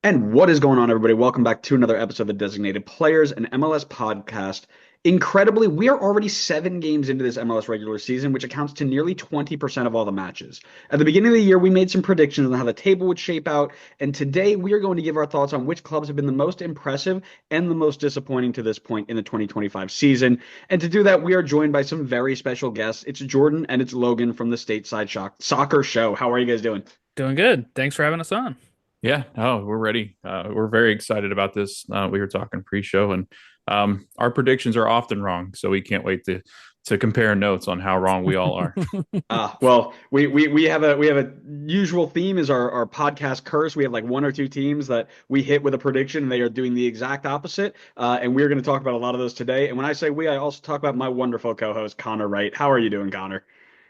And what is going on, everybody? Welcome back to another episode of the Designated Players, an MLS podcast. Incredibly, we are already 7 games into this MLS regular season, which accounts to nearly 20% of all the matches. At the beginning of the year, we made some predictions on how the table would shape out, and today we are going to give our thoughts on which clubs have been the most impressive and the most disappointing to this point in the 2025 season. And to do that, we are joined by some very special guests. It's Jordan and it's Logan from the Stateside Soccer Show. How are you guys doing? Doing good. Thanks for having us on. Yeah, no, we're ready. We're very excited about this. We were talking pre-show, and our predictions are often wrong, so we can't wait to compare notes on how wrong we all are. Well, we have a usual theme is our podcast curse. We have like one or two teams that we hit with a prediction and they are doing the exact opposite. And we're going to talk about a lot of those today. And when I say we, I also talk about my wonderful co-host Connor Wright. How are you doing, Connor?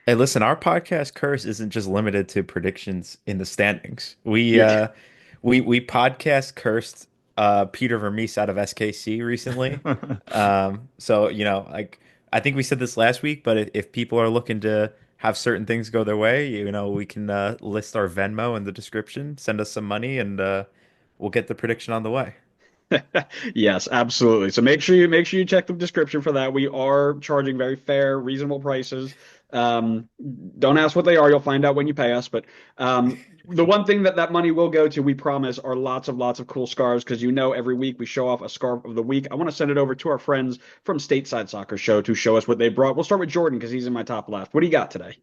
Hey, listen, our podcast curse isn't just limited to predictions in the standings. We Yeah. uh we podcast cursed Peter Vermees out of SKC recently. So, like I think we said this last week, but if people are looking to have certain things go their way, we can list our Venmo in the description, send us some money, and we'll get the prediction on the way. Yes, absolutely. So make sure you check the description for that. We are charging very fair, reasonable prices. Um, don't ask what they are. You'll find out when you pay us. But the one thing that money will go to, we promise, are lots of cool scarves because every week we show off a scarf of the week. I want to send it over to our friends from Stateside Soccer Show to show us what they brought. We'll start with Jordan because he's in my top left. What do you got today?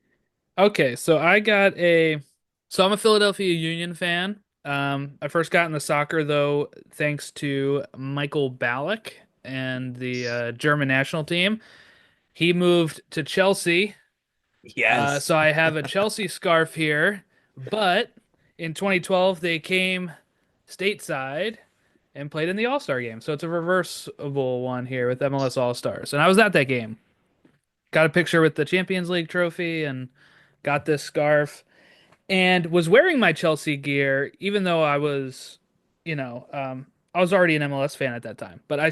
Okay, so I'm a Philadelphia Union fan. I first got into soccer though thanks to Michael Ballack and the German national team. He moved to Chelsea. Yes. So I have a Chelsea scarf here, but in 2012 they came stateside and played in the All-Star game. So it's a reversible one here with MLS All-Stars. And I was at that game. Got a picture with the Champions League trophy and got this scarf and was wearing my Chelsea gear, even though I was already an MLS fan at that time. But I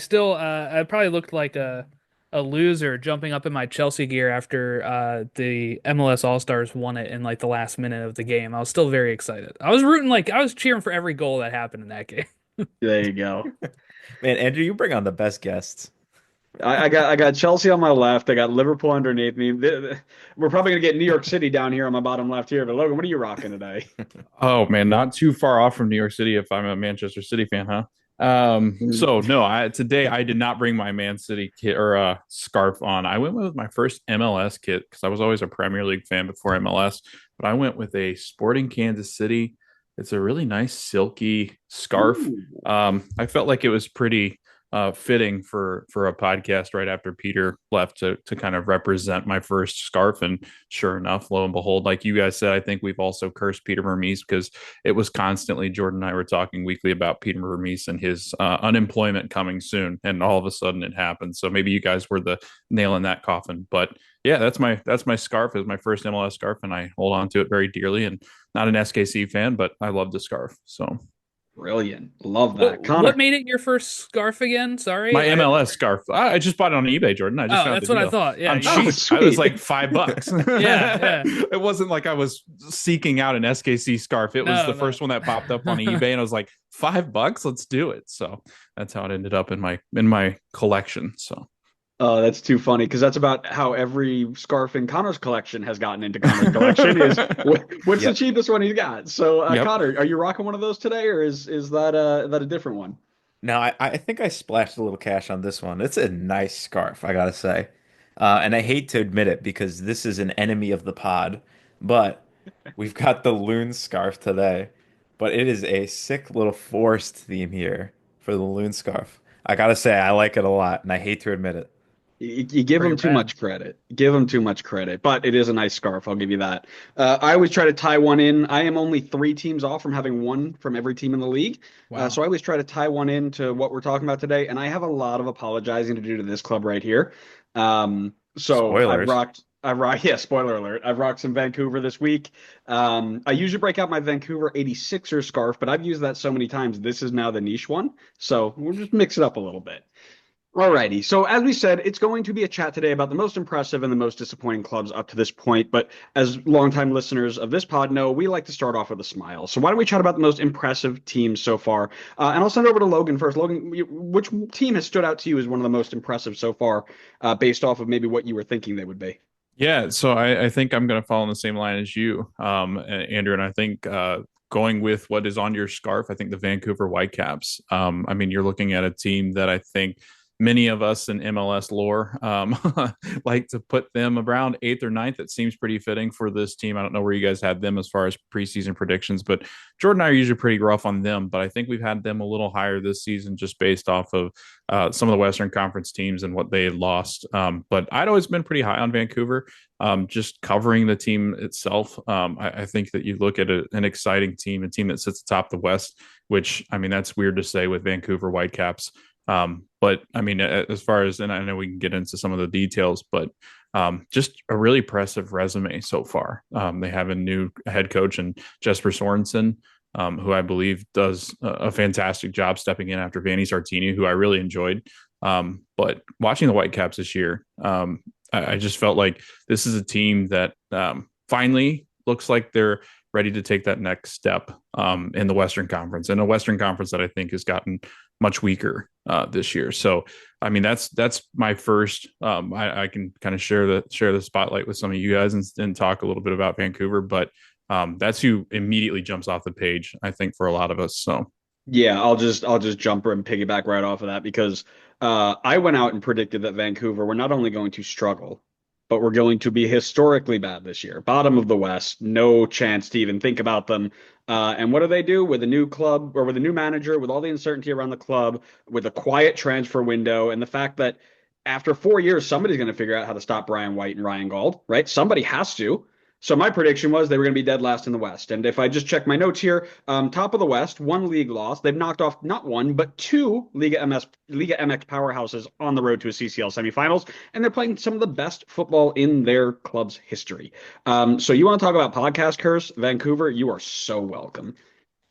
probably looked like a loser jumping up in my Chelsea gear after the MLS All Stars won it in like the last minute of the game. I was still very excited. I was cheering for every goal that happened in that game. There you go. Man, Andrew, you bring on the best guests. I got Chelsea on my left. I got Liverpool underneath me. We're probably gonna get New York City down here on my bottom left here. But Logan, what are you rocking today? Oh man, not too far off from New York City if I'm a Manchester City fan, huh? So no, today I did not bring my Man City kit or scarf on. I went with my first MLS kit because I was always a Premier League fan before MLS, but I went with a Sporting Kansas City. It's a really nice silky scarf. Ooh. I felt like it was pretty fitting for a podcast right after Peter left to kind of represent my first scarf. And sure enough, lo and behold, like you guys said, I think we've also cursed Peter Vermees because it was constantly Jordan and I were talking weekly about Peter Vermees and his unemployment coming soon, and all of a sudden it happened. So maybe you guys were the nail in that coffin, but. Yeah, that's my scarf is my first MLS scarf, and I hold on to it very dearly. And not an SKC fan, but I love the scarf. So Brilliant. Love that. What Connor. mate it your first scarf again? my Sorry. MLS scarf. I just bought it on eBay, Jordan. I just Oh, found the that's what I deal. thought. Yeah, I'm you Oh, cheap. did. I was sweet. like $5. Yeah, yeah. It wasn't like I was seeking out an SKC scarf. It was No, the no. first one that popped up on eBay, and I was like, $5, let's do it. So that's how it ended up in my collection. So Oh, that's too funny because that's about how every scarf in Connor's collection has gotten into Connor's collection is what's the Yep. cheapest one he's got. So, yep. Connor, are you rocking one of those today, or is that a different one? No, I think I splashed a little cash on this one. It's a nice scarf, I gotta say. And I hate to admit it because this is an enemy of the pod, but we've got the loon scarf today. But it is a sick little forest theme here for the loon scarf. I gotta say, I like it a lot, and I hate to admit it. You give Pretty him too rad. much credit. Give him too much credit, but it is a nice scarf. I'll give you that. I always try to tie one in. I am only 3 teams off from having one from every team in the league. Wow. So I always try to tie one in to what we're talking about today. And I have a lot of apologizing to do to this club right here. So Spoilers. yeah, spoiler alert. I've rocked some Vancouver this week. I usually break out my Vancouver 86ers scarf, but I've used that so many times. This is now the niche one. So we'll just mix it up a little bit. Alrighty. So as we said, it's going to be a chat today about the most impressive and the most disappointing clubs up to this point. But as longtime listeners of this pod know, we like to start off with a smile. So why don't we chat about the most impressive teams so far? And I'll send it over to Logan first. Logan, which team has stood out to you as one of the most impressive so far, based off of maybe what you were thinking they would be? Yeah, so I think I'm going to follow in the same line as you, Andrew, and I think going with what is on your scarf, I think the Vancouver Whitecaps. I mean, you're looking at a team that I think many of us in MLS lore like to put them around eighth or ninth. It seems pretty fitting for this team. I don't know where you guys had them as far as preseason predictions, but Jordan and I are usually pretty rough on them. But I think we've had them a little higher this season just based off of some of the Western Conference teams and what they had lost. But I'd always been pretty high on Vancouver. Just covering the team itself, I think that you look at an exciting team, a team that sits atop the West, which I mean that's weird to say with Vancouver Whitecaps. But I mean, as far as, and I know we can get into some of the details, but just a really impressive resume so far. They have a new head coach in Jesper Sorensen, who I believe does a fantastic job stepping in after Vanni Sartini, who I really enjoyed. But watching the Whitecaps this year, I just felt like this is a team that finally looks like they're ready to take that next step in the Western Conference, and a Western Conference that I think has gotten much weaker this year. So, I mean, that's my first. I can kind of share the spotlight with some of you guys and talk a little bit about Vancouver, but that's who immediately jumps off the page, I think, for a lot of us. So. Yeah, I'll just jump and piggyback right off of that because I went out and predicted that Vancouver were not only going to struggle, but we're going to be historically bad this year. Bottom of the West, no chance to even think about them. And what do they do with a new club or with a new manager, with all the uncertainty around the club, with a quiet transfer window, and the fact that after 4 years, somebody's going to figure out how to stop Brian White and Ryan Gauld, right? Somebody has to. So my prediction was they were going to be dead last in the West. And if I just check my notes here, top of the West, one league loss. They've knocked off not one, but two Liga MX powerhouses on the road to a CCL semifinals. And they're playing some of the best football in their club's history. So you want to talk about podcast curse, Vancouver? You are so welcome.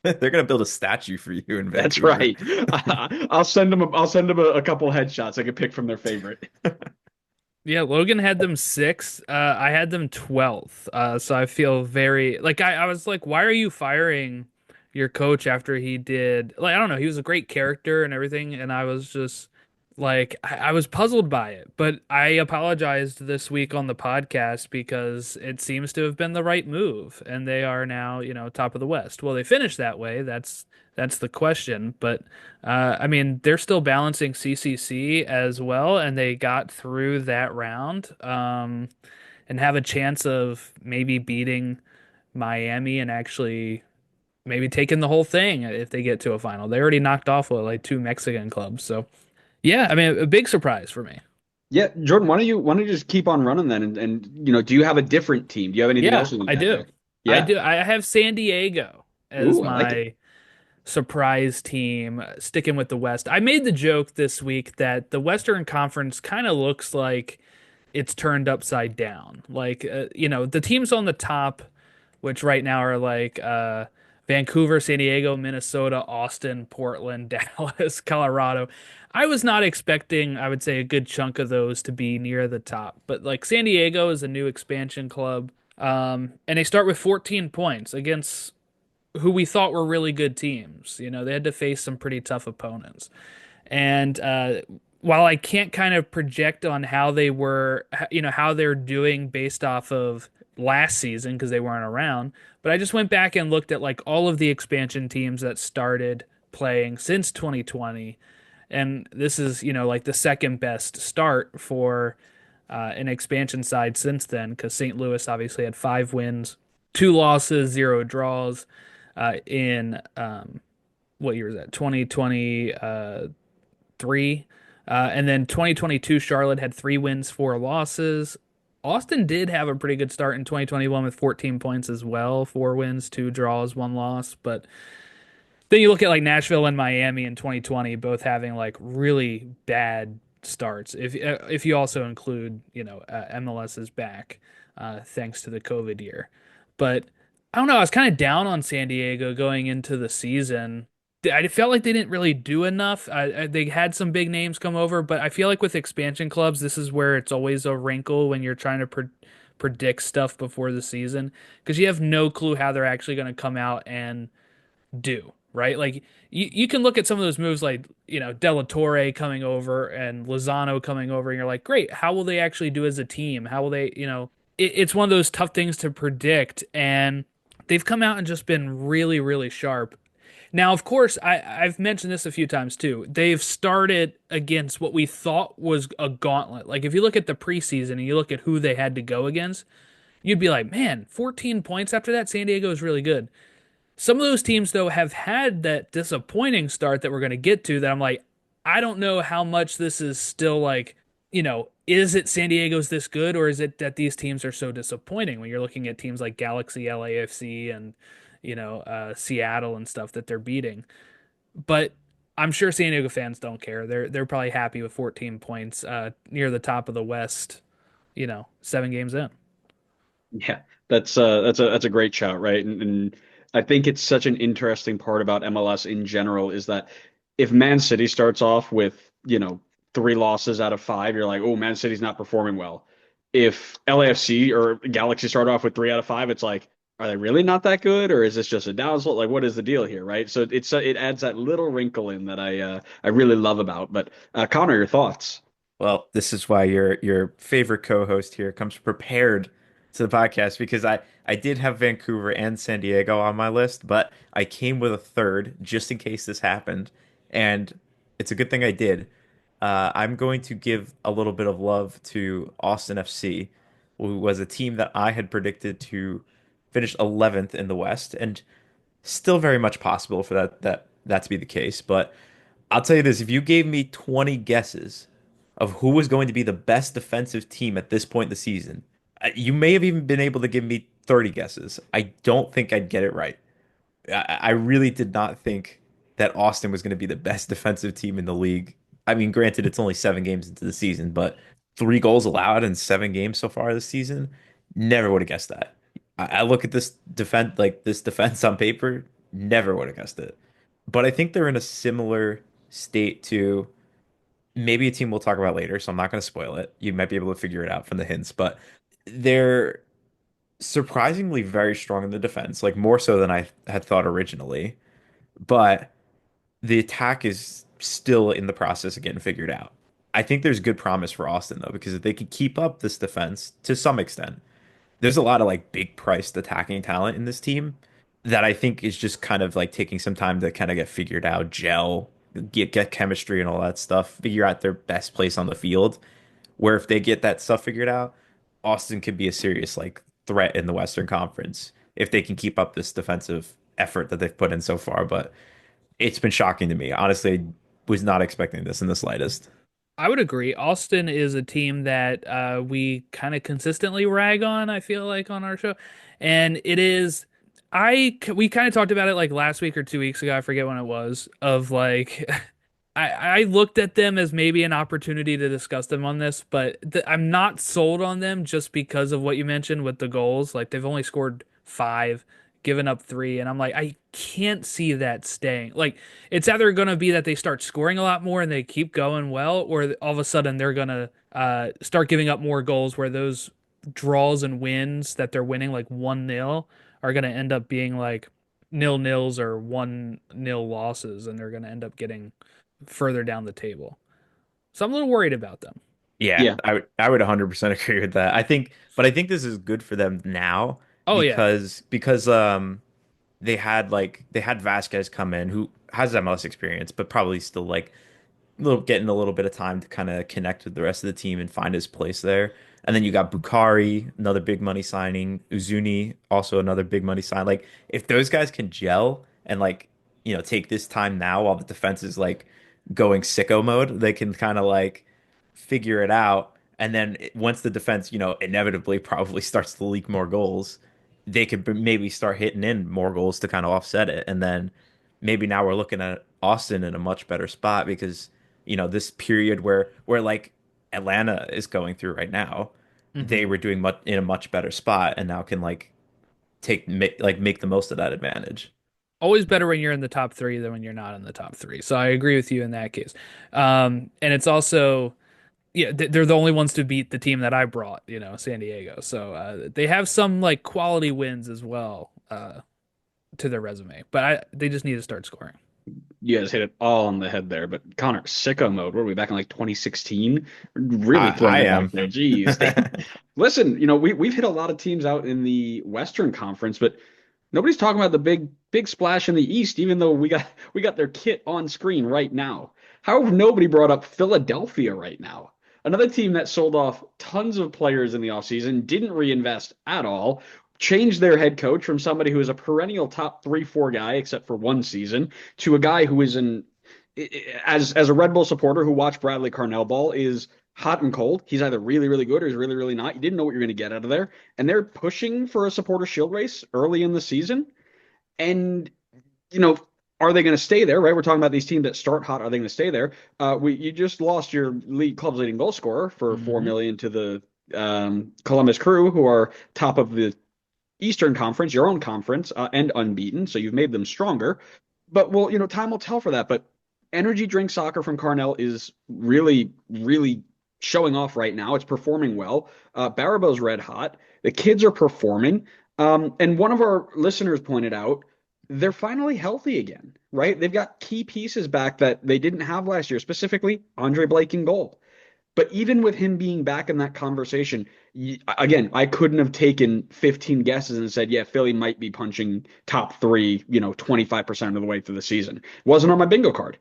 They're gonna build a statue for you in That's Vancouver. right. I'll send them. I'll send them a couple headshots. I could pick from their favorite. Yeah, Logan had them sixth. I had them 12th. So I feel very like I was like, why are you firing your coach after he did like I don't know, he was a great character and everything, and I was just like I was puzzled by it. But I apologized this week on the podcast because it seems to have been the right move, and they are now, top of the West. Will they finish that way? That's the question. But I mean, they're still balancing CCC as well, and they got through that round, and have a chance of maybe beating Miami and actually maybe taking the whole thing if they get to a final. They already knocked off like two Mexican clubs, so yeah, I mean, a big surprise for me. Yeah, Jordan, why don't you just keep on running then? And do you have a different team? Do you have anything Yeah, else you think I out do. there? I Yeah. do. I have San Diego as Ooh, I like it. my surprise team, sticking with the West. I made the joke this week that the Western Conference kind of looks like it's turned upside down. Like, the teams on the top, which right now are like Vancouver, San Diego, Minnesota, Austin, Portland, Dallas, Colorado. I was not expecting, I would say, a good chunk of those to be near the top. But like San Diego is a new expansion club. And they start with 14 points against who we thought were really good teams. They had to face some pretty tough opponents. And while I can't kind of project on how they were, how they're doing based off of last season because they weren't around, but I just went back and looked at like all of the expansion teams that started playing since 2020. And this is, like the second best start for an expansion side since then because St. Louis obviously had 5 wins, 2 losses, 0 draws in what year was that? 2023. And then 2022, Charlotte had 3 wins, 4 losses. Austin did have a pretty good start in 2021 with 14 points as well, 4 wins, 2 draws, 1 loss. But then you look at like Nashville and Miami in 2020, both having like really bad starts. If you also include, MLS is back, thanks to the COVID year. But I don't know. I was kind of down on San Diego going into the season. I felt like they didn't really do enough. They had some big names come over, but I feel like with expansion clubs, this is where it's always a wrinkle when you're trying to predict stuff before the season because you have no clue how they're actually going to come out and do, right? Like you can look at some of those moves like, De La Torre coming over and Lozano coming over, and you're like, great, how will they actually do as a team? How will they, it's one of those tough things to predict, and they've come out and just been really, really sharp. Now, of course, I've mentioned this a few times too. They've started against what we thought was a gauntlet. Like if you look at the preseason and you look at who they had to go against, you'd be like, man, 14 points after that, San Diego is really good. Some of those teams, though, have had that disappointing start that we're going to get to that I'm like, I don't know how much this is still like, is it San Diego's this good or is it that these teams are so disappointing when you're looking at teams like Galaxy, LAFC, and, Seattle and stuff that they're beating. But I'm sure San Diego fans don't care. They're probably happy with 14 points near the top of the West, 7 games in. Yeah, that's a great shout, right? And I think it's such an interesting part about MLS in general is that if Man City starts off with, 3 losses out of 5, you're like, oh, Man City's not performing well. If LAFC or Galaxy start off with 3 out of 5, it's like, are they really not that good, or is this just a downslope? Like, what is the deal here, right? So it adds that little wrinkle in that I really love about. But Connor, your thoughts? Well, this is why your favorite co-host here comes prepared to the podcast because I did have Vancouver and San Diego on my list, but I came with a third just in case this happened, and it's a good thing I did. I'm going to give a little bit of love to Austin FC, who was a team that I had predicted to finish 11th in the West, and still very much possible for that to be the case. But I'll tell you this, if you gave me 20 guesses of who was going to be the best defensive team at this point in the season, you may have even been able to give me 30 guesses. I don't think I'd get it right. I really did not think that Austin was going to be the best defensive team in the league. I mean, granted, it's only 7 games into the season, but 3 goals allowed in 7 games so far this season, never would have guessed that. I look at this defense on paper, never would have guessed it. But I think they're in a similar state to maybe a team we'll talk about later, so I'm not going to spoil it. You might be able to figure it out from the hints, but they're surprisingly very strong in the defense, like more so than I had thought originally. But the attack is still in the process of getting figured out. I think there's good promise for Austin though, because if they could keep up this defense to some extent, there's a lot of like big priced attacking talent in this team that I think is just kind of like taking some time to kind of get figured out, gel, get chemistry and all that stuff, figure out their best place on the field. Where if they get that stuff figured out, Austin could be a serious like threat in the Western Conference if they can keep up this defensive effort that they've put in so far. But it's been shocking to me. Honestly, I was not expecting this in the slightest. I would agree. Austin is a team that we kind of consistently rag on, I feel like, on our show. And it is, we kind of talked about it like last week or 2 weeks ago. I forget when it was, of like, I looked at them as maybe an opportunity to discuss them on this, but I'm not sold on them just because of what you mentioned with the goals. Like, they've only scored 5, given up 3, and I'm like, I can't see that staying. Like, it's either going to be that they start scoring a lot more and they keep going well, or all of a sudden they're going to start giving up more goals where those draws and wins that they're winning like 1-0 are going to end up being like 0-0s or 1-0 losses, and they're going to end up getting further down the table. So I'm a little worried about them. Yeah, Yeah. I would 100% agree with that. I think this is good for them now Oh yeah. because they had Vasquez come in who has MLS experience, but probably still like getting a little bit of time to kind of connect with the rest of the team and find his place there. And then you got Bukhari, another big money signing, Uzuni, also another big money sign. Like if those guys can gel and like, take this time now while the defense is like going sicko mode, they can kind of like figure it out. And then once the defense, inevitably probably starts to leak more goals, they could maybe start hitting in more goals to kind of offset it. And then maybe now we're looking at Austin in a much better spot because this period where like Atlanta is going through right now, they Hmm. were doing in a much better spot and now can like make the most of that advantage. always better when you're in the top three than when you're not in the top three. So I agree with you in that case. And it's also, yeah, they're the only ones to beat the team that I brought, San Diego. So they have some like quality wins as well to their resume, but they just need to start scoring. You guys hit it all on the head there. But Connor, sicko mode. What are we back in like 2016? Really throwing I it back am. there. Jeez. Listen, we've hit a lot of teams out in the Western Conference, but nobody's talking about the big splash in the East, even though we got their kit on screen right now. How have nobody brought up Philadelphia right now? Another team that sold off tons of players in the offseason, didn't reinvest at all, changed their head coach from somebody who is a perennial top 3, 4 guy, except for one season, to a guy who is as a Red Bull supporter who watched Bradley Carnell ball is hot and cold. He's either really, really good or he's really, really not. You didn't know what you're going to get out of there. And they're pushing for a supporter shield race early in the season. And, you know, are they going to stay there, right? We're talking about these teams that start hot. Are they going to stay there? You just lost your club's leading goal scorer for $4 million to the Columbus Crew, who are top of the Eastern Conference, your own conference, and unbeaten. So you've made them stronger. But time will tell for that. But energy drink soccer from Carnell is really, really showing off right now. It's performing well. Baribeau's red hot. The kids are performing. And one of our listeners pointed out they're finally healthy again, right? They've got key pieces back that they didn't have last year, specifically Andre Blake in goal. But even with him being back in that conversation, again, I couldn't have taken 15 guesses and said, yeah, Philly might be punching top three, 25% of the way through the season. It wasn't on my bingo card.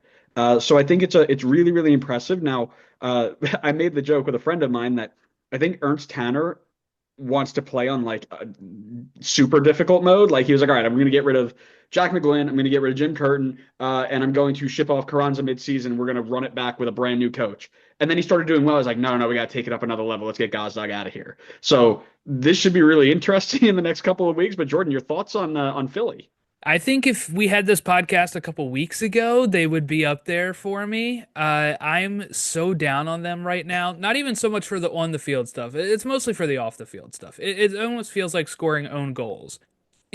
So I think it's really, really impressive. Now, I made the joke with a friend of mine that I think Ernst Tanner wants to play on like a super difficult mode. Like he was like, all right, I'm going to get rid of Jack McGlynn. I'm going to get rid of Jim Curtin, and I'm going to ship off Carranza midseason. We're going to run it back with a brand new coach. And then he started doing well. I was like, no, we got to take it up another level. Let's get Gazdag out of here. So this should be really interesting in the next couple of weeks. But Jordan, your thoughts on Philly? I think if we had this podcast a couple weeks ago, they would be up there for me. I'm so down on them right now. Not even so much for the on the field stuff. It's mostly for the off the field stuff. It almost feels like scoring own goals.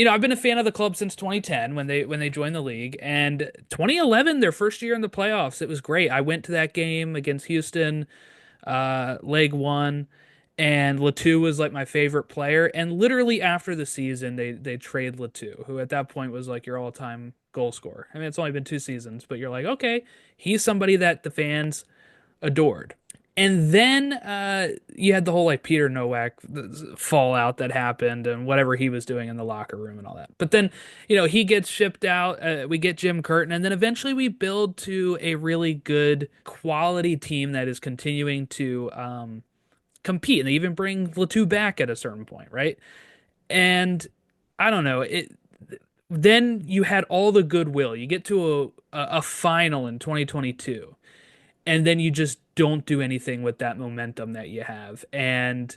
I've been a fan of the club since 2010 when they joined the league, and 2011, their first year in the playoffs, it was great. I went to that game against Houston, leg one, and Latu was like my favorite player. And literally after the season, they trade Latu, who at that point was like your all-time goal scorer. I mean, it's only been 2 seasons, but you're like, okay, he's somebody that the fans adored. And then you had the whole like Peter Nowak fallout that happened and whatever he was doing in the locker room and all that. But then, he gets shipped out. We get Jim Curtin, and then eventually we build to a really good quality team that is continuing to compete. And they even bring Latu back at a certain point, right? And I don't know. Then you had all the goodwill. You get to a final in 2022. And then you just don't do anything with that momentum that you have. And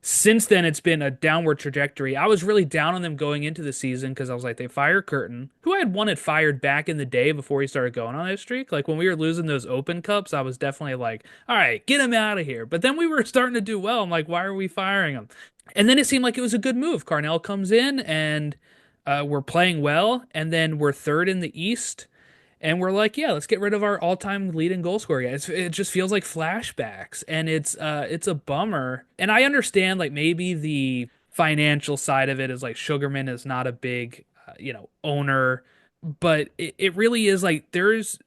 since then, it's been a downward trajectory. I was really down on them going into the season because I was like, they fired Curtin, who I had wanted fired back in the day before he started going on that streak. Like when we were losing those Open Cups, I was definitely like, all right, get him out of here. But then we were starting to do well. I'm like, why are we firing him? And then it seemed like it was a good move. Carnell comes in and we're playing well. And then we're third in the East. And we're like, yeah, let's get rid of our all-time leading goal scorer guy. It just feels like flashbacks, and it's a bummer. And I understand like maybe the financial side of it is like Sugarman is not a big owner, but it really is like there's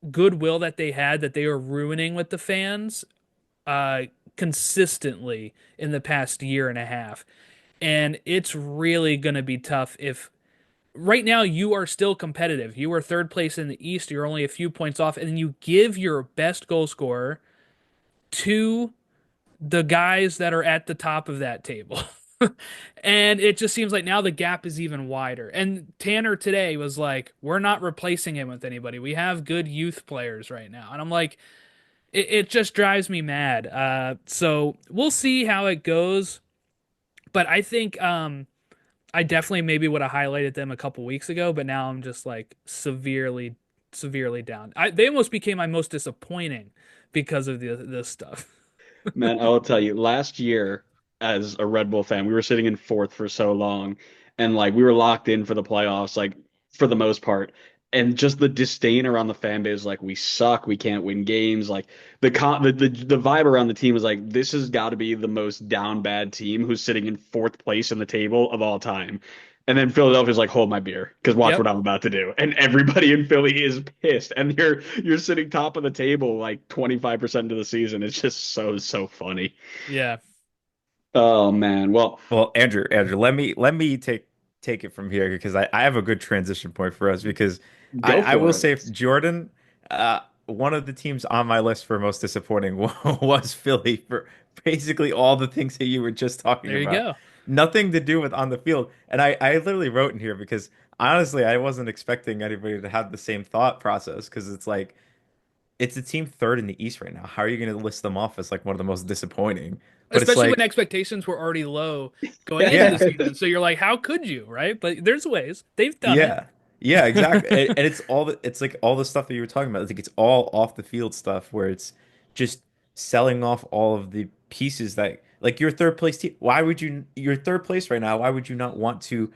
goodwill that they had that they are ruining with the fans consistently in the past year and a half. And it's really going to be tough if right now you are still competitive. You are third place in the East. You're only a few points off, and you give your best goal scorer to the guys that are at the top of that table. And it just seems like now the gap is even wider. And Tanner today was like, we're not replacing him with anybody. We have good youth players right now. And I'm like, it just drives me mad. So we'll see how it goes. But I think I definitely maybe would have highlighted them a couple weeks ago, but now I'm just like severely down. They almost became my most disappointing because of this stuff. Man, I will tell you, last year as a Red Bull fan, we were sitting in fourth for so long, and like we were locked in for the playoffs. Like for the most part. And just the disdain around the fan base, like we suck, we can't win games. Like the vibe around the team is like this has got to be the most down bad team who's sitting in fourth place in the table of all time. And then Philadelphia's like, hold my beer, because watch Yep. what I'm about to do. And everybody in Philly is pissed. And you're sitting top of the table like 25% of the season. It's just so funny. Yeah. Oh man. Well, Well, Andrew, let me take it from here because I have a good transition point for us because go I will for say it. Jordan, one of the teams on my list for most disappointing was Philly for basically all the things that you were just talking There you about. go. Nothing to do with on the field. And I literally wrote in here because honestly, I wasn't expecting anybody to have the same thought process because it's like it's a team third in the East right now. How are you going to list them off as like one of the most disappointing? But it's Especially when like, expectations were already low going into the yeah. season. So you're like, how could you, right? But there's ways. They've done it. Yeah. Yeah, exactly. And it's like all the stuff that you were talking about. I think it's all off the field stuff where it's just selling off all of the pieces that like your third place team. Why would you your third place right now? Why would you not want to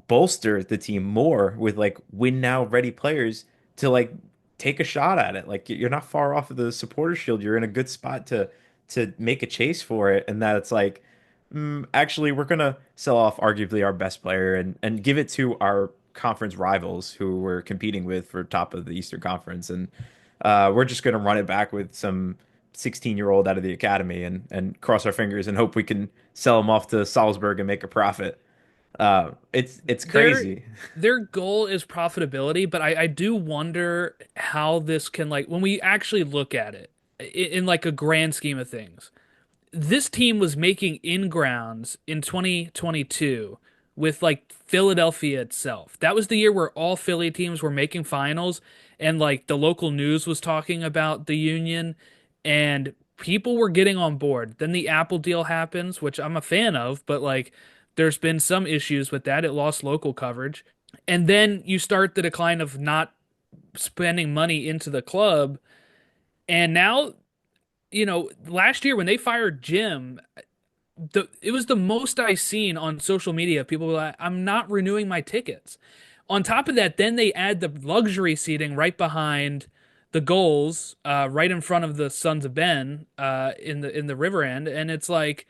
bolster the team more with like win now ready players to like take a shot at it? Like you're not far off of the supporter shield. You're in a good spot to make a chase for it, and that it's like actually, we're gonna sell off arguably our best player and give it to our conference rivals who we're competing with for top of the Eastern Conference, and we're just gonna run it back with some 16-year-old out of the academy and cross our fingers and hope we can sell him off to Salzburg and make a profit. It's Their crazy. their goal is profitability, but I do wonder how this can like when we actually look at it in like a grand scheme of things. This team was making in grounds in 2022 with like Philadelphia itself. That was the year where all Philly teams were making finals and like the local news was talking about the union and people were getting on board. Then the Apple deal happens, which I'm a fan of, but like there's been some issues with that. It lost local coverage. And then you start the decline of not spending money into the club. And now last year when they fired Jim, it was the most I seen on social media. People were like, "I'm not renewing my tickets." On top of that, then they add the luxury seating right behind the goals, right in front of the Sons of Ben, in the river end, and it's like,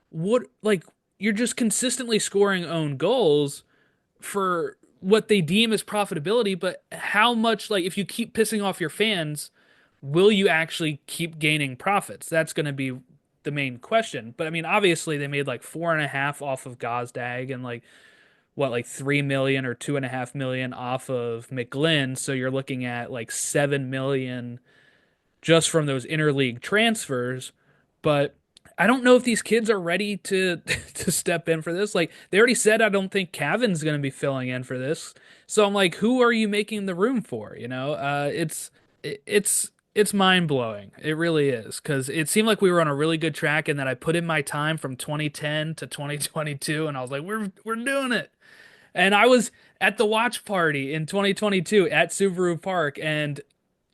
what? Like you're just consistently scoring own goals for what they deem as profitability, but how much like if you keep pissing off your fans, will you actually keep gaining profits? That's going to be the main question. But I mean, obviously they made like 4.5 off of Gazdag and like what, like 3 million or 2.5 million off of McGlynn. So you're looking at like 7 million just from those interleague transfers. But I don't know if these kids are ready to to step in for this. Like they already said, I don't think Cavan's going to be filling in for this. So I'm like, who are you making the room for? It's mind blowing. It really is because it seemed like we were on a really good track, and then I put in my time from 2010 to 2022, and I was like, we're doing it. And I was at the watch party in 2022 at Subaru Park, and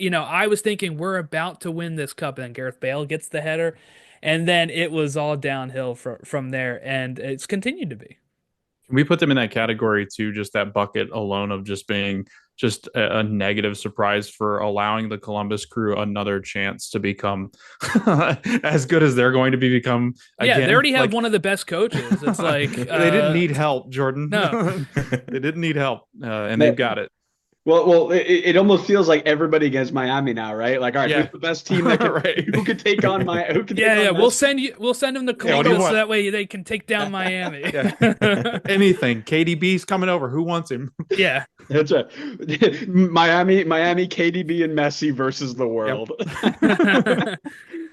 I was thinking we're about to win this cup, and Gareth Bale gets the header, and then it was all downhill from there, and it's continued to be. We put them in that category too, just that bucket alone of just being just a negative surprise for allowing the Columbus Crew another chance to become as good as they're going to become Yeah, they again. already have Like one of the best coaches. It's like they didn't need help, Jordan. no. They didn't need help, and they've No, got it. well, it almost feels like everybody against Miami now, right? Like, all right, Yeah, who's the best team that can right. who could take on my who can take Yeah, on yeah. Messi? We'll send them to Yeah, what do you Columbus so want? that way they can take down Miami. Yeah, anything. KDB's coming over. Who wants him? Yeah. That's right. Miami, KDB, and Messi versus the Yep. world.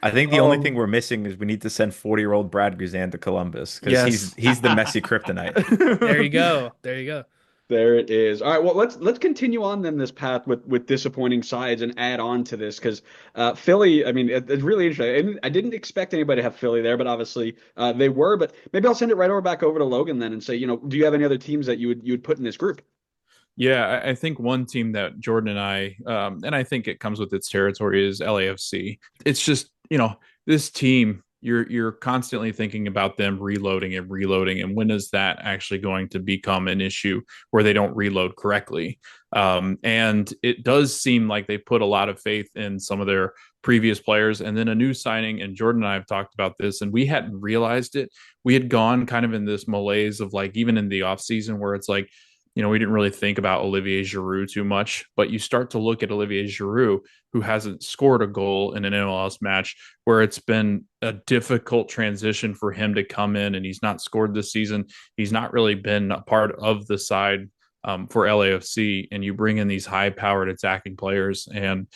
I think the only thing Um, we're missing is we need to send 40-year-old Brad Guzan to Columbus because he's Yes. he's the Messi kryptonite. There you go. There you go. There it is. All right, well let's continue on then this path with disappointing sides and add on to this because Philly. I mean, it's really interesting. I didn't expect anybody to have Philly there, but obviously they were. But maybe I'll send it right over back over to Logan then and say, do you have any other teams that you would put in this group? Yeah, I think one team that Jordan and I think it comes with its territory is LAFC. It's just, this team you're constantly thinking about them reloading and reloading, and when is that actually going to become an issue where they don't reload correctly? And it does seem like they put a lot of faith in some of their previous players, and then a new signing. And Jordan and I have talked about this, and we hadn't realized it. We had gone kind of in this malaise of like, even in the offseason, where it's like, we didn't really think about Olivier Giroud too much, but you start to look at Olivier Giroud, who hasn't scored a goal in an MLS match, where it's been a difficult transition for him to come in, and he's not scored this season. He's not really been a part of the side for LAFC, and you bring in these high-powered attacking players, and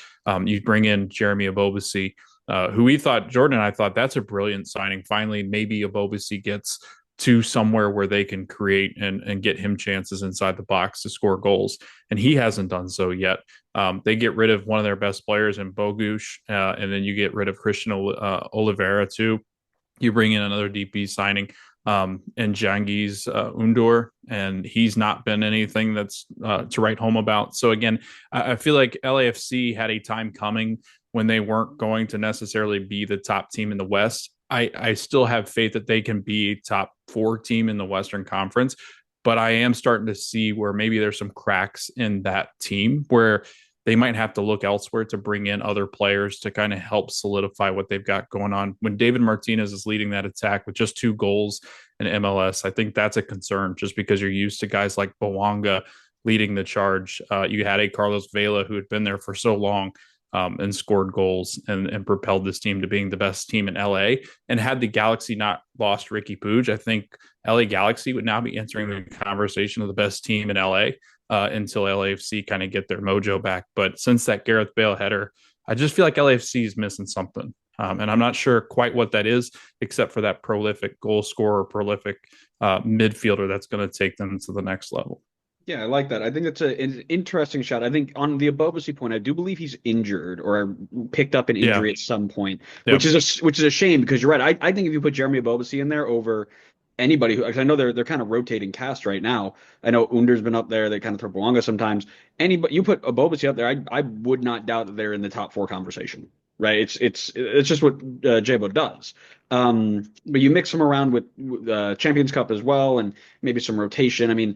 you bring in Jeremy Ebobisse, who Jordan and I thought that's a brilliant signing. Finally, maybe Ebobisse gets to somewhere where they can create and get him chances inside the box to score goals. And he hasn't done so yet. They get rid of one of their best players in Bogusz, and then you get rid of Christian Oliveira too. You bring in another DP signing and Cengiz Ünder, and he's not been anything that's to write home about. So again, I feel like LAFC had a time coming when they weren't going to necessarily be the top team in the West. I still have faith that they can be a top 4 team in the Western Conference, but I am starting to see where maybe there's some cracks in that team where they might have to look elsewhere to bring in other players to kind of help solidify what they've got going on. When David Martinez is leading that attack with just 2 goals in MLS, I think that's a concern, just because you're used to guys like Bouanga leading the charge. You had a Carlos Vela who had been there for so long, and scored goals and propelled this team to being the best team in LA. And had the Galaxy not lost Ricky Puig, I think LA Galaxy would now be entering the conversation of the best team in LA until LAFC kind of get their mojo back. But since that Gareth Bale header, I just feel like LAFC is missing something. And I'm not sure quite what that is, except for that prolific goal scorer, prolific midfielder that's going to take them to the next level. Yeah, I like that. I think it's an interesting shot. I think on the Ebobisse point, I do believe he's injured or picked up an injury at some point, which is a shame, because you're right. I think if you put Jeremy Ebobisse in there over anybody who, I know they're kind of rotating cast right now. I know Under's been up there. They kind of throw Bouanga sometimes. Anybody you put Ebobisse up there, I would not doubt that they're in the top 4 conversation. Right, it's just what Jabo does. But you mix them around with Champions Cup as well, and maybe some rotation. I mean,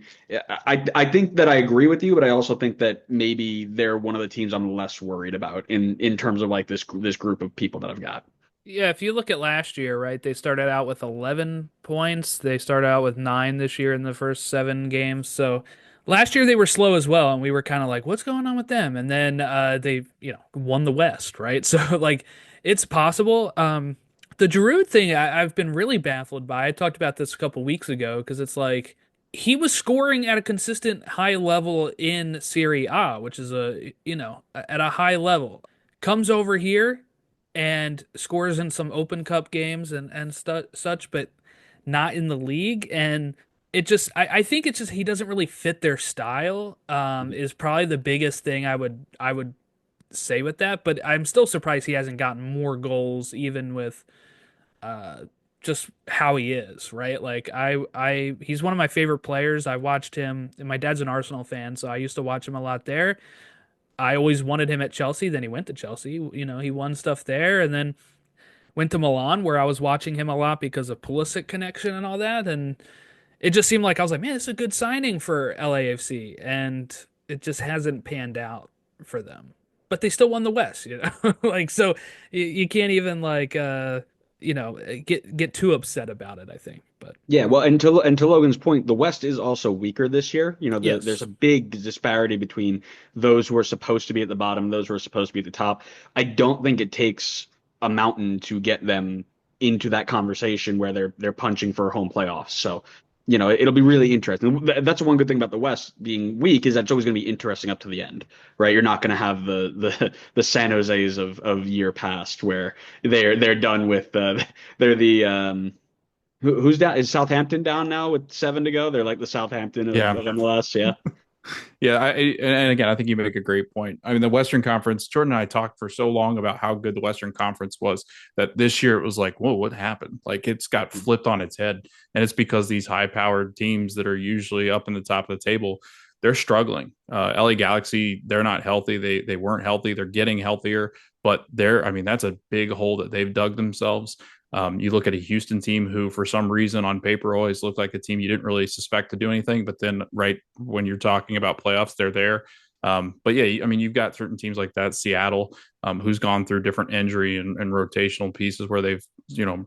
I think that I agree with you, but I also think that maybe they're one of the teams I'm less worried about in terms of like this group of people that I've got. Yeah, if you look at last year, right, they started out with 11 points. They started out with 9 this year in the first 7 games. So last year they were slow as well, and we were kind of like, what's going on with them? And then they, won the West, right? So like, it's possible. The Giroud thing, I've been really baffled by. I talked about this a couple weeks ago, because it's like he was scoring at a consistent high level in Serie A, which is at a high level. Comes over here and scores in some Open Cup games and such, but not in the league. And I think it's just he doesn't really fit their style. Is probably the biggest thing I would say with that. But I'm still surprised he hasn't gotten more goals, even with just how he is, right? Like he's one of my favorite players. I watched him. My dad's an Arsenal fan, so I used to watch him a lot there. I always wanted him at Chelsea. Then he went to Chelsea. He won stuff there, and then went to Milan, where I was watching him a lot because of Pulisic connection and all that. And it just seemed like I was like, man, it's a good signing for LAFC, and it just hasn't panned out for them. But they still won the West, like, so you can't even like get too upset about it, I think. But yeah, well, and to Logan's point, the West is also weaker this year. Yes. There's a big disparity between those who are supposed to be at the bottom, those who are supposed to be at the top. I don't think it takes a mountain to get them into that conversation where they're punching for home playoffs. So, it'll be really interesting. That's one good thing about the West being weak, is that it's always going to be interesting up to the end, right? You're not going to have the San Jose's of year past where they're done with they're the who's down? Is Southampton down now with 7 to go? They're like the Southampton of MLS. Yeah. Yeah, and again, I think you make a great point. I mean, the Western Conference, Jordan and I talked for so long about how good the Western Conference was, that this year it was like, whoa, what happened? Like, it's got flipped on its head. And it's because these high-powered teams that are usually up in the top of the table, they're struggling. LA Galaxy, they're not healthy. They weren't healthy. They're getting healthier, but that's a big hole that they've dug themselves. You look at a Houston team who, for some reason, on paper, always looked like a team you didn't really suspect to do anything, but then right when you're talking about playoffs, they're there. But yeah, I mean, you've got certain teams like that, Seattle, who's gone through different injury and rotational pieces where they've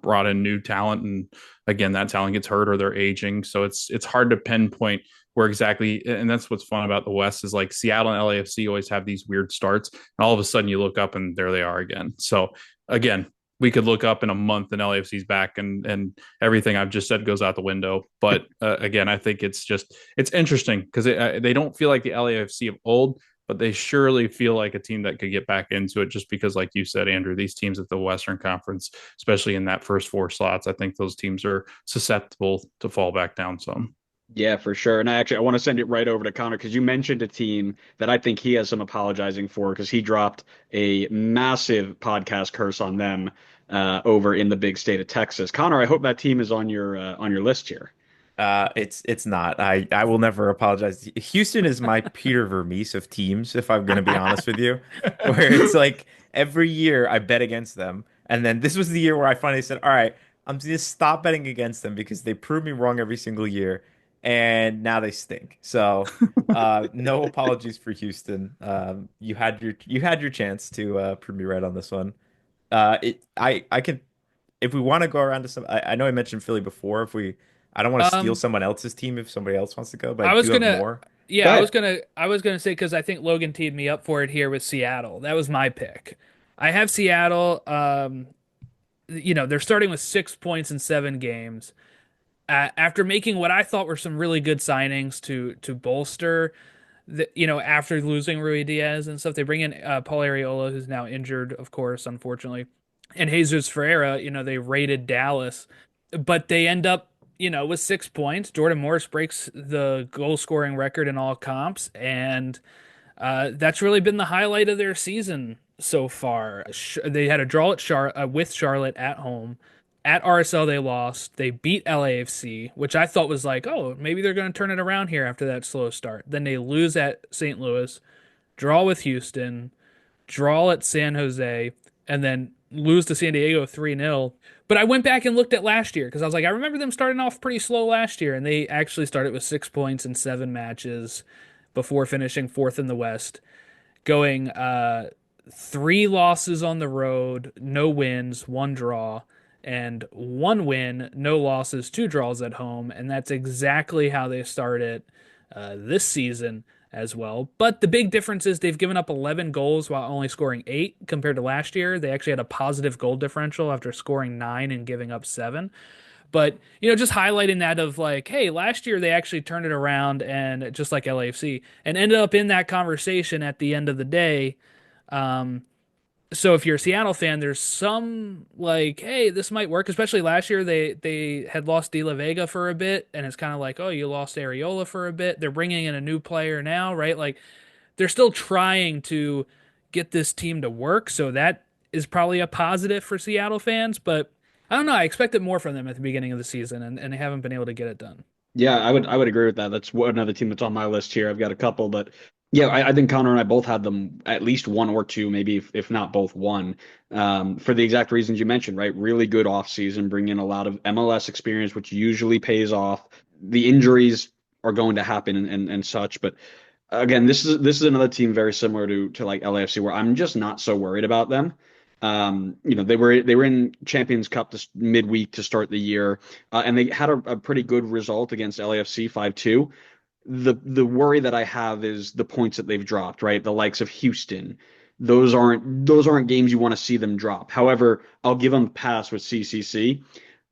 brought in new talent, and again, that talent gets hurt or they're aging, so it's hard to pinpoint where exactly. And that's what's fun about the West is like Seattle and LAFC always have these weird starts, and all of a sudden you look up and there they are again. So again, we could look up in a month and LAFC's back, and everything I've just said goes out the window. But again, I think it's interesting because they don't feel like the LAFC of old, but they surely feel like a team that could get back into it just because, like you said, Andrew, these teams at the Western Conference, especially in that first four slots, I think those teams are susceptible to fall back down some. Yeah, for sure. And I want to send it right over to Connor because you mentioned a team that I think he has some apologizing for because he dropped a massive podcast curse on them over in the big state of Texas. Connor, I hope that team is on your list here. It's not. I will never apologize. Houston is my Peter Vermees of teams, if I'm gonna be honest with you. Where it's like every year I bet against them, and then this was the year where I finally said, "All right, I'm just stop betting against them because they prove me wrong every single year, and now they stink." So, no apologies for Houston. You had your chance to prove me right on this one. I can if we want to go around to some. I know I mentioned Philly before. If we I don't want to steal Um, someone else's team if somebody else wants to go, but I I was do have gonna, more. Go yeah, ahead. I was gonna say because I think Logan teed me up for it here with Seattle. That was my pick. I have Seattle. They're starting with 6 points in 7 games. After making what I thought were some really good signings to bolster after losing Rui Diaz and stuff, they bring in Paul Arriola, who's now injured, of course, unfortunately, and Jesus Ferreira. They raided Dallas, but they end up, with 6 points. Jordan Morris breaks the goal scoring record in all comps, and that's really been the highlight of their season so far. They had a draw with Charlotte at home. At RSL, they lost. They beat LAFC, which I thought was like, oh, maybe they're going to turn it around here after that slow start. Then they lose at St. Louis, draw with Houston, draw at San Jose, and then lose to San Diego 3-0. But I went back and looked at last year because I was like, I remember them starting off pretty slow last year, and they actually started with 6 points in 7 matches before finishing fourth in the West, going 3 losses on the road, no wins, 1 draw, and 1 win, no losses, 2 draws at home. And that's exactly how they started this season as well. But the big difference is they've given up 11 goals while only scoring 8 compared to last year. They actually had a positive goal differential after scoring 9 and giving up 7. But, just highlighting that of like, hey, last year they actually turned it around and just like LAFC and ended up in that conversation at the end of the day. Um, so if you're a Seattle fan, there's some like, hey, this might work. Especially last year, they had lost De La Vega for a bit, and it's kind of like, oh, you lost Areola for a bit. They're bringing in a new player now, right? Like they're still trying to get this team to work. So that is probably a positive for Seattle fans. But I don't know. I expected more from them at the beginning of the season, and they haven't been able to get it done. Yeah, I would agree with that. That's another team that's on my list here. I've got a couple, but yeah, I think Connor and I both had them at least one or two, maybe if not both one, for the exact reasons you mentioned, right? Really good offseason, bring in a lot of MLS experience, which usually pays off. The injuries are going to happen and such, but again, this is another team very similar to like LAFC, where I'm just not so worried about them. They were in Champions Cup this midweek to start the year, and they had a pretty good result against LAFC 5-2. The worry that I have is the points that they've dropped, right? The likes of Houston. Those aren't games you want to see them drop. However, I'll give them a pass with CCC.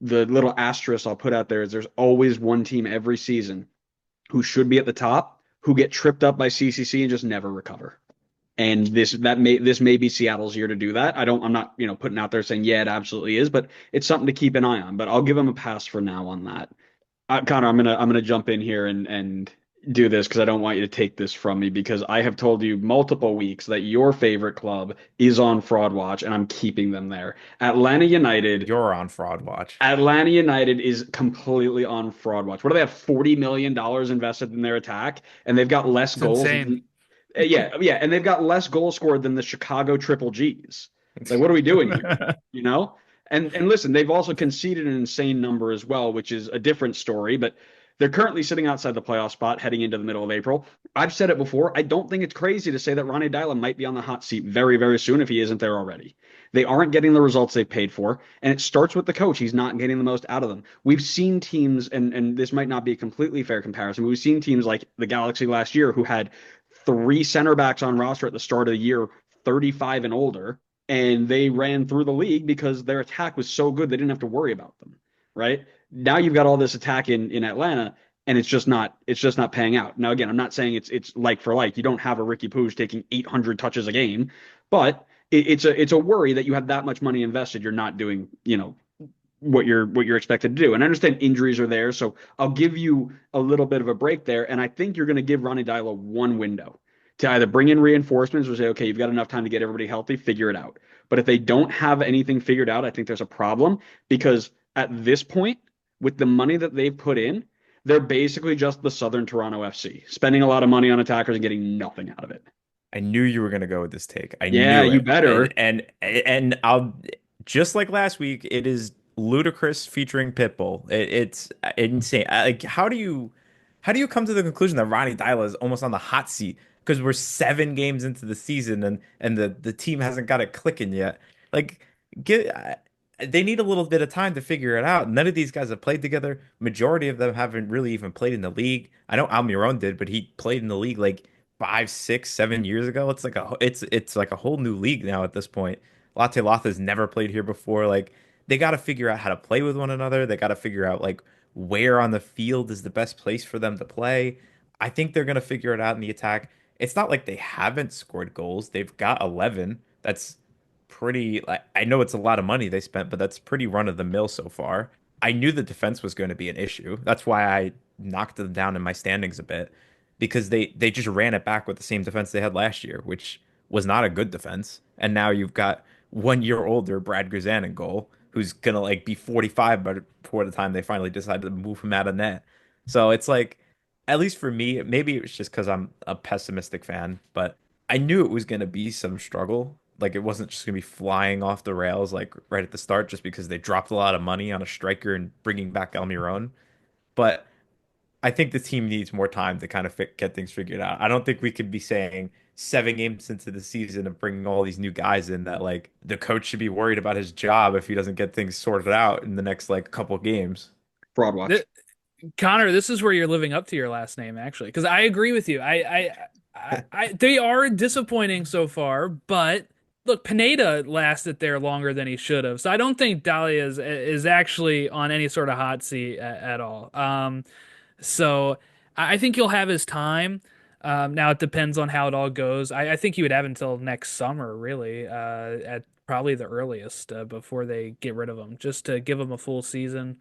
The little asterisk I'll put out there is there's always one team every season who should be at the top who get tripped up by CCC and just never recover. And this may be Seattle's year to do that. I'm not putting out there saying yeah it absolutely is, but it's something to keep an eye on. But I'll give them a pass for now on that. Connor, I'm gonna jump in here and do this because I don't want you to take this from me because I have told you multiple weeks that your favorite club is on fraud watch and I'm keeping them there. You're on fraud watch. Atlanta United is completely on fraud watch. What do they have? $40 million invested in their attack, and they've got less It's goals. insane. Yeah, and they've got less goals scored than the Chicago Triple Gs. Like, what are we doing here? You know? And listen, they've also conceded an insane number as well, which is a different story, but they're currently sitting outside the playoff spot heading into the middle of April. I've said it before. I don't think it's crazy to say that Ronnie Dyla might be on the hot seat very, very soon if he isn't there already. They aren't getting the results they've paid for, and it starts with the coach. He's not getting the most out of them. We've seen teams, and this might not be a completely fair comparison, but we've seen teams like the Galaxy last year who had three center backs on roster at the start of the year, 35 and older, and they ran through the league because their attack was so good they didn't have to worry about them, right? Now you've got all this attack in Atlanta, and it's just not paying out. Now again, I'm not saying it's like for like. You don't have a Ricky Puig taking 800 touches a game, but it's a worry that you have that much money invested, you're not doing what you're expected to do. And I understand injuries are there, so I'll give you a little bit of a break there. And I think you're going to give Ronnie Dyla one window to either bring in reinforcements or say, okay, you've got enough time to get everybody healthy, figure it out. But if they don't have anything figured out, I think there's a problem because at this point, with the money that they've put in, they're basically just the Southern Toronto FC, spending a lot of money on attackers and getting nothing out of it. I knew you were going to go with this take. I Yeah, knew you it. better. And I'll just like last week, it is Ludacris featuring Pitbull. It's insane. Like how do you come to the conclusion that Ronnie Dyla is almost on the hot seat because we're 7 games into the season and the team hasn't got it clicking yet? Like get they need a little bit of time to figure it out. None of these guys have played together. Majority of them haven't really even played in the league. I know Almiron did, but he played in the league like 5, 6, 7 years ago. It's like a whole new league now at this point. Latte Latha's never played here before. Like they got to figure out how to play with one another. They got to figure out like where on the field is the best place for them to play. I think they're gonna figure it out in the attack. It's not like they haven't scored goals. They've got 11. That's pretty like I know it's a lot of money they spent, but that's pretty run of the mill so far. I knew the defense was going to be an issue. That's why I knocked them down in my standings a bit because they just ran it back with the same defense they had last year, which was not a good defense. And now you've got 1 year older Brad Guzan in goal, who's gonna like be 45 by before the time they finally decide to move him out of net. So it's like, at least for me, maybe it was just because I'm a pessimistic fan, but I knew it was gonna be some struggle. Like it wasn't just gonna be flying off the rails like right at the start, just because they dropped a lot of money on a striker and bringing back Almiron. But I think the team needs more time to kind of get things figured out. I don't think we could be saying 7 games into the season of bringing all these new guys in that like the coach should be worried about his job if he doesn't get things sorted out in the next like couple of games. Fraud watch. Connor, this is where you're living up to your last name, actually, because I agree with you. They are disappointing so far, but look, Pineda lasted there longer than he should have, so I don't think Dahlia is actually on any sort of hot seat at all. So I think he'll have his time. Now it depends on how it all goes. I think he would have until next summer, really, at probably the earliest, before they get rid of him, just to give him a full season,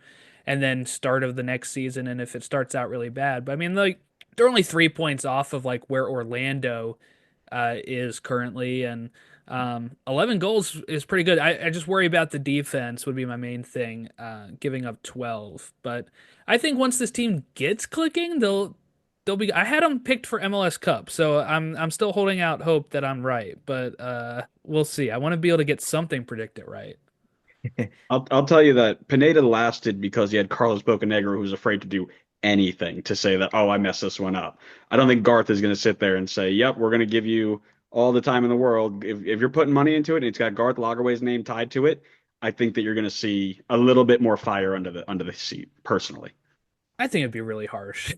and then start of the next season. And if it starts out really bad, but I mean, like they're only 3 points off of like where Orlando is currently, and 11 goals is pretty good. I just worry about the defense would be my main thing, giving up 12. But I think once this team gets clicking, they'll be. I had them picked for MLS Cup, so I'm still holding out hope that I'm right. But we'll see. I want to be able to get something predicted right. I'll tell you that Pineda lasted because he had Carlos Bocanegra, who was afraid to do anything to say that, oh, I messed this one up. I don't think Garth is going to sit there and say, yep, we're going to give you all the time in the world. If you're putting money into it and it's got Garth Lagerwey's name tied to it, I think that you're going to see a little bit more fire under the seat, personally. I think it'd be really harsh.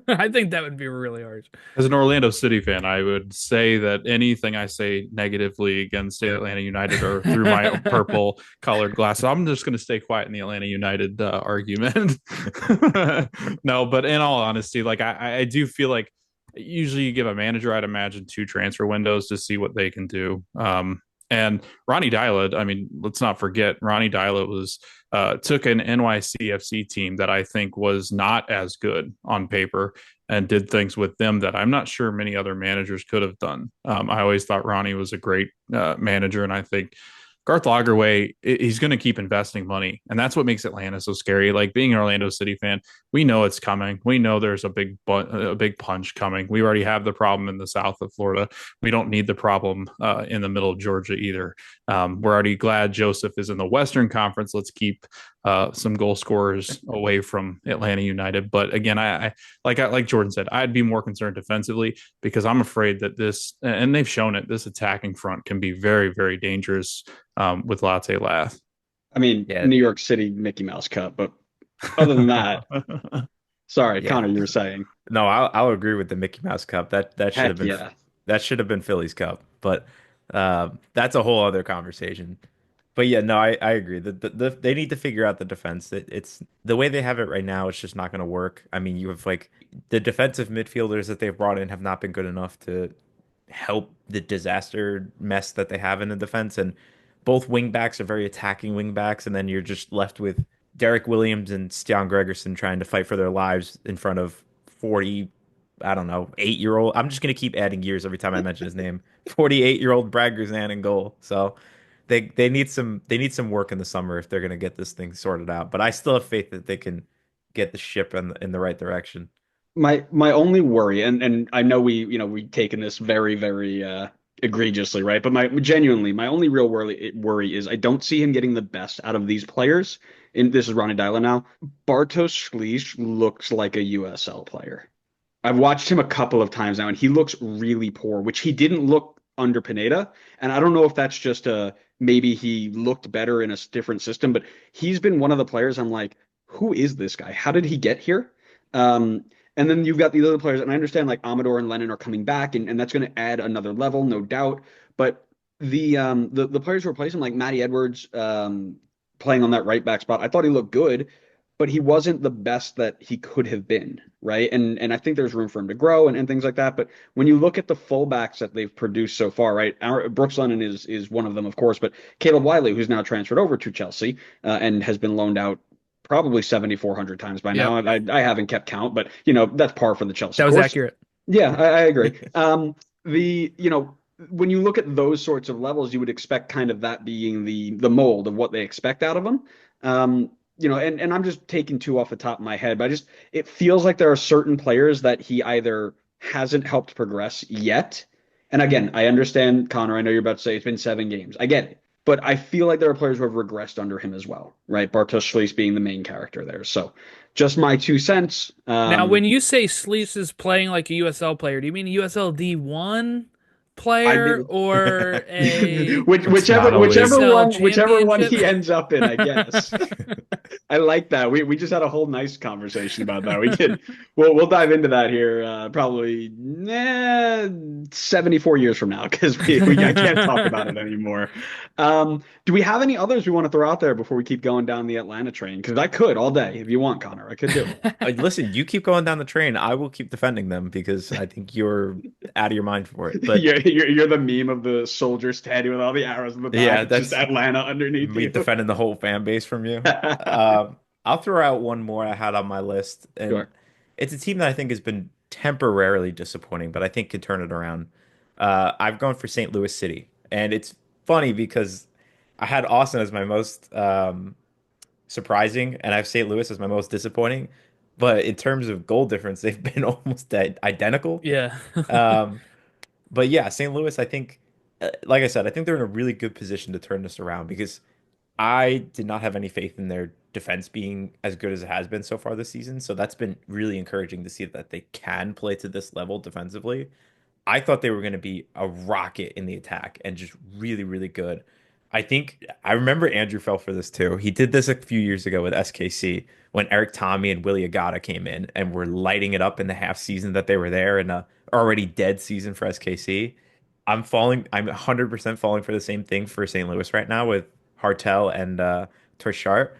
I think that would be really harsh. As an Orlando City fan, I would say that anything I say negatively against Atlanta United or through my purple colored glasses, I'm just going to stay quiet in the Atlanta United argument. No, but in all honesty, like I do feel like usually you give a manager, I'd imagine, 2 transfer windows to see what they can do. And Ronnie Dyla, I mean, let's not forget, Ronnie Dyla was took an NYCFC team that I think was not as good on paper and did things with them that I'm not sure many other managers could have done. I always thought Ronnie was a great manager, and I think Garth Lagerwey, he's going to keep investing money, and that's what makes Atlanta so scary. Like being an Orlando City fan, we know it's coming. We know there's a big punch coming. We already have the problem in the south of Florida. We don't need the problem in the middle of Georgia either. We're already glad Joseph is in the Western Conference. Let's keep some goal scorers away from Atlanta United. But again, like Jordan said, I'd be more concerned defensively because I'm afraid that this, and they've shown it, this attacking front can be very, very dangerous with Latte Lath. I mean, Yeah, New York City Mickey Mouse Cup, but other than that, sorry, yeah. Connor, you were saying. No, I'll agree with the Mickey Mouse Cup. That should have Heck been yeah. Philly's Cup, but that's a whole other conversation. But yeah, no, I agree. They need to figure out the defense. It's the way they have it right now. It's just not going to work. I mean, you have like the defensive midfielders that they've brought in have not been good enough to help the disaster mess that they have in the defense. And both wing backs are very attacking wing backs, and then you're just left with Derek Williams and Stian Gregerson trying to fight for their lives in front of 40, I don't know, 8-year-old. I'm just gonna keep adding years every time I mention his name. 48-year-old Brad Guzan in goal. So they need some work in the summer if they're gonna get this thing sorted out. But I still have faith that they can get the ship in the right direction. My only worry, and I know we've taken this very, very egregiously, right? But my only real worry is I don't see him getting the best out of these players. And this is Ronnie Dyla now. Bartosz Szlisz looks like a USL player. I've watched him a couple of times now, and he looks really poor, which he didn't look under Pineda. And I don't know if that's just maybe he looked better in a different system, but he's been one of the players I'm like, who is this guy? How did he get here? And then you've got these other players, and I understand like Amador and Lennon are coming back, and that's going to add another level, no doubt. But the players who replace him, like Matty Edwards, playing on that right back spot, I thought he looked good, but he wasn't the best that he could have been, right? And I think there's room for him to grow and things like that. But when you look at the fullbacks that they've produced so far, right? Brooks Lennon is one of them, of course, but Caleb Wiley, who's now transferred over to Chelsea and has been loaned out probably 7,400 times by Yep. now. I haven't kept count, but that's par for the Chelsea That was course. accurate. Yeah, I agree. When you look at those sorts of levels, you would expect kind of that being the mold of what they expect out of them. And I'm just taking two off the top of my head, but it feels like there are certain players that he either hasn't helped progress yet. And again, I understand, Connor, I know you're about to say it's been 7 games. I get it. But I feel like there are players who have regressed under him as well, right? Bartosz Szlisz being the main character there. So just my 2 cents. Now, when you say Sleece is playing like a USL player, do you mean a USL D1 I player mean, or a whichever USL whichever one he championship? ends up in, I guess. I like that. We just had a whole nice conversation about that. We'll dive into that here probably 74 years from now because I can't talk about it anymore. Do we have any others we want to throw out there before we keep going down the Atlanta train? Because I could all day if you want, Connor. I could do it. Listen, you keep going down the train. I will keep defending them because I think you're out of your mind for it. But You're the meme of the soldier standing with all the arrows in the back. yeah, It's that's just Atlanta underneath me you. defending the whole fan base from you. I'll throw out one more I had on my list, and Sure. it's a team that I think has been temporarily disappointing, but I think can turn it around. I've gone for St. Louis City, and it's funny because I had Austin as my most surprising, and I have St. Louis as my most disappointing. But in terms of goal difference, they've been almost identical. Yeah. Um, but yeah, St. Louis, I think, like I said, I think they're in a really good position to turn this around because I did not have any faith in their defense being as good as it has been so far this season. So that's been really encouraging to see that they can play to this level defensively. I thought they were going to be a rocket in the attack and just really, really good. I remember Andrew fell for this too. He did this a few years ago with SKC when Eric Tommy and Willie Agata came in and were lighting it up in the half season that they were there in a already dead season for SKC. I'm 100% falling for the same thing for St. Louis right now with Hartel and Torchart.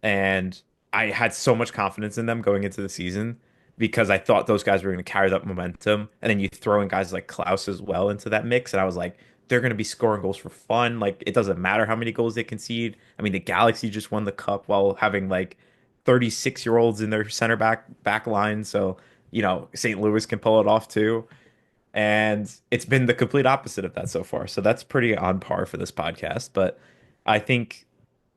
And I had so much confidence in them going into the season because I thought those guys were going to carry that momentum. And then you throw in guys like Klaus as well into that mix. And I was like, they're going to be scoring goals for fun. Like, it doesn't matter how many goals they concede. I mean, the Galaxy just won the cup while having like 36-year-olds in their center back line. So, St. Louis can pull it off too. And it's been the complete opposite of that so far. So that's pretty on par for this podcast. But I think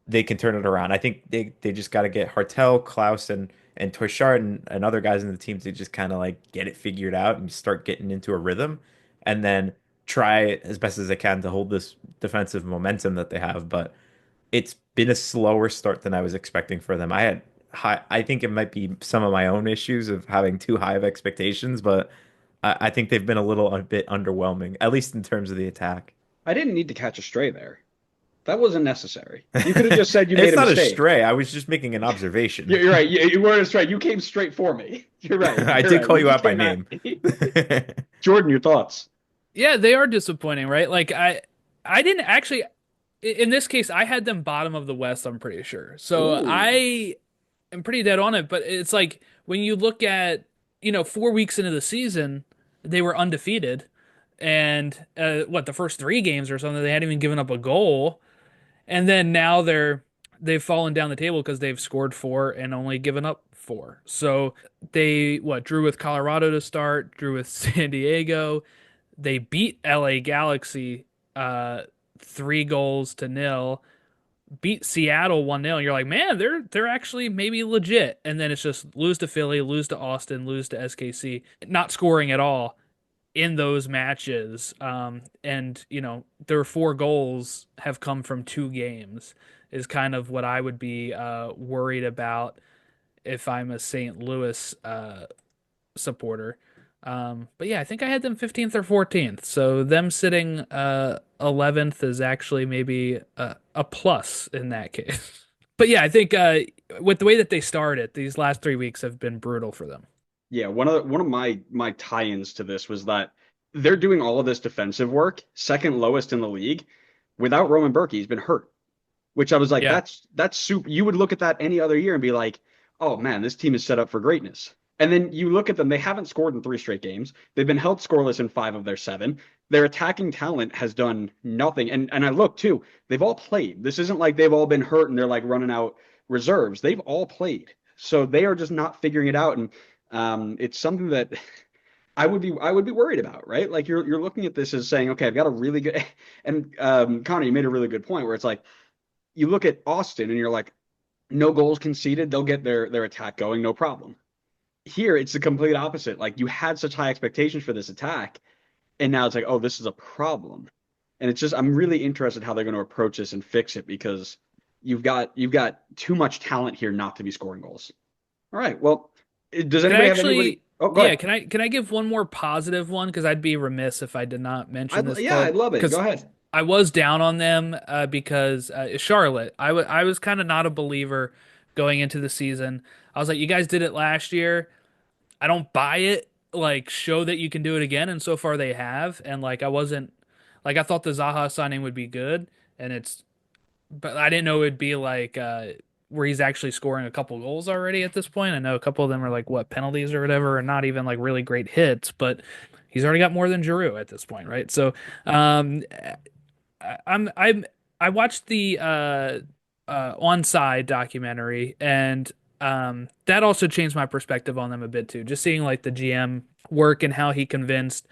they can turn it around. I think they just got to get Hartel, Klaus, and Toyshard and other guys in the team to just kind of like get it figured out and start getting into a rhythm, and then try as best as they can to hold this defensive momentum that they have. But it's been a slower start than I was expecting for them. I think it might be some of my own issues of having too high of expectations, but I think they've been a bit underwhelming, at least in terms of the attack. I didn't need to catch a stray there. That wasn't necessary. You could have just said you made It's a not a mistake. stray. I was just making an observation. You're right. You weren't a stray. You came straight for me. You're right. I You're did right. call You you just out by came at name. me. Jordan, your thoughts? Yeah, they are disappointing, right? Like I didn't actually in this case I had them bottom of the West, I'm pretty sure. So Ooh. I am pretty dead on it, but it's like when you look at, 4 weeks into the season, they were undefeated and what the first 3 games or something they hadn't even given up a goal, and then now they've fallen down the table because they've scored 4 and only given up 4. So they drew with Colorado to start, drew with San Diego. They beat LA Galaxy 3-0, beat Seattle 1-0. You're like, man, they're actually maybe legit. And then it's just lose to Philly, lose to Austin, lose to SKC, not scoring at all in those matches. And their 4 goals have come from 2 games is kind of what I would be worried about if I'm a St. Louis supporter. But yeah, I think I had them 15th or 14th. So them sitting 11th is actually maybe a plus in that case. But yeah, I think with the way that they started, these last 3 weeks have been brutal for them. Yeah, one of my tie-ins to this was that they're doing all of this defensive work, second lowest in the league, without Roman Berkey. He's been hurt, which I was like, Yeah. that's super. You would look at that any other year and be like, oh man, this team is set up for greatness. And then you look at them; they haven't scored in 3 straight games. They've been held scoreless in 5 of their 7. Their attacking talent has done nothing. And I look too; they've all played. This isn't like they've all been hurt and they're like running out reserves. They've all played, so they are just not figuring it out. And it's something that I would be worried about, right? Like you're looking at this as saying, okay, I've got a really good and Connor, you made a really good point where it's like you look at Austin and you're like, no goals conceded, they'll get their attack going, no problem. Here it's the complete opposite. Like you had such high expectations for this attack, and now it's like, oh, this is a problem. And it's just I'm really interested how they're going to approach this and fix it because you've got too much talent here not to be scoring goals. All right. Well, does Can I anybody have anybody? actually, Oh, go yeah, ahead. can I give one more positive one? Because I'd be remiss if I did not mention this Yeah, I'd club. love it. Go Because ahead. I was down on them because Charlotte. I was kind of not a believer going into the season. I was like, you guys did it last year. I don't buy it. Like, show that you can do it again. And so far they have. And like, I wasn't like I thought the Zaha signing would be good, and but I didn't know it'd be like where he's actually scoring a couple goals already at this point. I know a couple of them are like what penalties or whatever, and not even like really great hits, but he's already got more than Giroud at this point, right? So um, I watched the Onside documentary, and that also changed my perspective on them a bit too. Just seeing like the GM work and how he convinced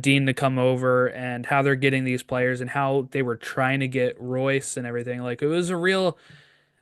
Dean to come over and how they're getting these players and how they were trying to get Royce and everything. Like it was a real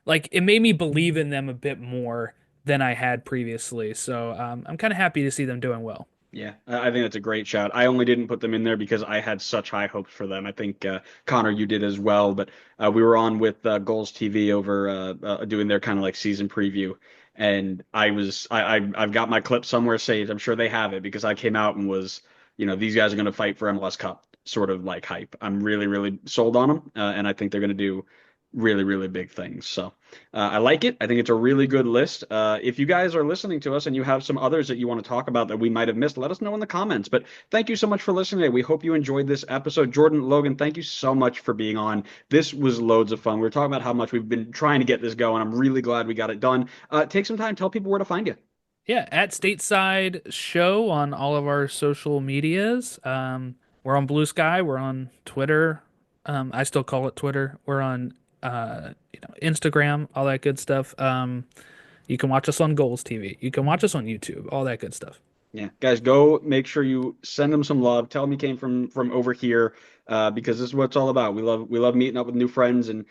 like it made me believe in them a bit more than I had previously. So I'm kind of happy to see them doing well. Yeah, I think that's a great shout. I only didn't put them in there because I had such high hopes for them. I think Connor, you did as well. But we were on with Goals TV over doing their kind of like season preview, and I've got my clip somewhere saved. I'm sure they have it because I came out and was, these guys are going to fight for MLS Cup, sort of like hype. I'm really really sold on them, and I think they're going to do really really big things. So. I like it. I think it's a really good list. If you guys are listening to us and you have some others that you want to talk about that we might have missed, let us know in the comments. But thank you so much for listening today. We hope you enjoyed this episode. Jordan, Logan, thank you so much for being on. This was loads of fun. We were talking about how much we've been trying to get this going. I'm really glad we got it done. Take some time. Tell people where to find you. Yeah, at Stateside Show on all of our social medias. We're on Blue Sky. We're on Twitter. I still call it Twitter. We're on Instagram, all that good stuff. You can watch us on Goals TV. You can watch us on YouTube, all that good stuff. Yeah, guys, go make sure you send them some love. Tell them you came from over here, because this is what it's all about. We love meeting up with new friends and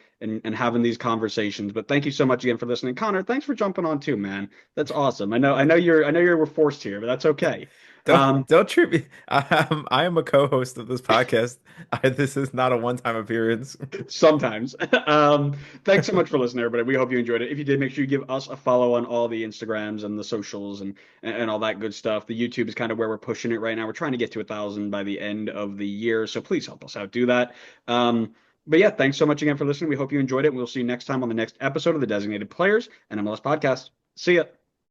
having these conversations. But thank you so much again for listening, Connor. Thanks for jumping on too, man. That's awesome. I know you were forced here, but that's okay. Don't treat me. I am a co-host of this podcast. This is not a one-time appearance. Sometimes. Thanks so much for listening, everybody. We hope you enjoyed it. If you did, make sure you give us a follow on all the Instagrams and the socials and all that good stuff. The YouTube is kind of where we're pushing it right now. We're trying to get to 1,000 by the end of the year, so please help us out. Do that. But yeah, thanks so much again for listening. We hope you enjoyed it. We'll see you next time on the next episode of the Designated Players and MLS Podcast. See ya.